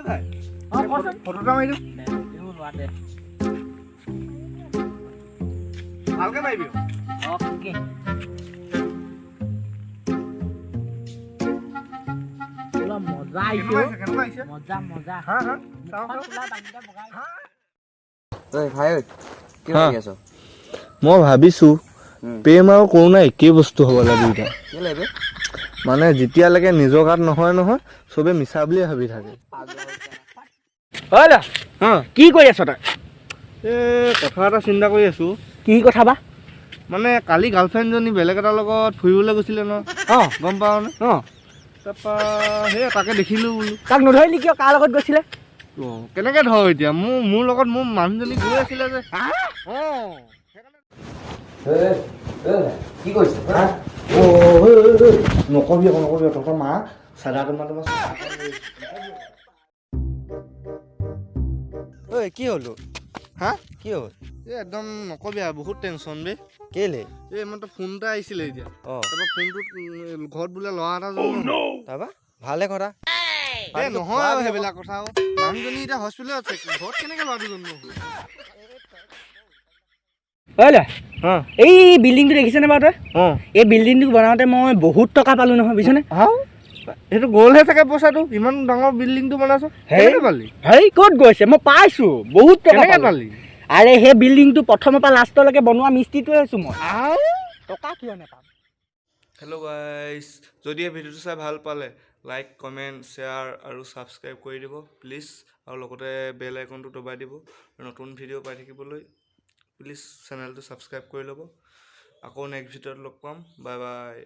ভাই ফটোটা মাৰি দিওঁ ভালকে মাৰিবি ওকে মজা আহিছে মজা মজা হা হা মই ভাবিছো প্ৰেম আৰু কৰোণা একেই বস্তু হ'ব লাগে দুইটা মানে যেতিয়ালৈকে নিজৰ গাত নহয় নহয় চবে মিছা বুলিয়ে ভাবি থাকে কি কৰি আছ তই কথা এটা চিন্তা কৰি আছো কি কথা বা মানে কালি গাৰ্লফ্ৰেণ্ডজনী বেলেগ এটাৰ লগত ফুৰিবলৈ গৈছিলে ন গম পাওঁ নে তাৰপৰা সেই তাকে দেখিলোঁ বোলো তাক নধৰিলি কিয় কাৰ লগত গৈছিলে কেনেকৈ ধৰ এতিয়া মোৰ লগত মোৰ মানুহজনী গৈ আছিলে যে কি কৰিছে নকবি তহঁতৰ মা চাদা তোমাৰ ঐ কি হ'লো হা কি হ'ল এই একদম নকবি আৰু বহুত টেনশ্যন বে কেলে এই মানে ফোন এটা আহিছিলে এতিয়া অঁ তাৰপৰা ফোনটোত ঘৰত বোলে ল'ৰা এটা জন্ম তাৰপৰা ভালে কথা এই নহয় আৰু সেইবিলাক কথা আৰু মানুহজনী এতিয়া হস্পিটেলত আছে ঘৰত কেনেকৈ ল'ৰাটো জন্ম হ'ল এই বিল্ডিংটো দেখিছেনে বাৰু তই এই বিল্ডিংটো বনাওঁতে মই বহুত টকা পালোঁ নহয় বুজিছনে সেইটো গ'লহে চাগে পইচাটো ইমান ডাঙৰ বিল্ডিংটো বনাইছ কেনেকৈ পালি হেই ক'ত গৈছে মই পাইছোঁ বহুত টকা পালি আৰে সেই বিল্ডিংটো প্ৰথমৰ পৰা লাষ্টলৈকে বনোৱা মিস্ত্ৰীটোৱে হৈছোঁ মই টকা কিয় নাপাম হেল্ল' গাইজ যদি এই ভিডিঅ'টো চাই ভাল পালে লাইক কমেণ্ট শ্বেয়াৰ আৰু ছাবস্ক্ৰাইব কৰি দিব প্লিজ আৰু লগতে বেল আইকনটো দবাই দিব নতুন ভিডিঅ' পাই থাকিবলৈ প্লিজ চেনেলটো ছাবস্ক্ৰাইব কৰি ল'ব আকৌ নেক্সট ভিডিঅ'ত লগ পাম বাই বাই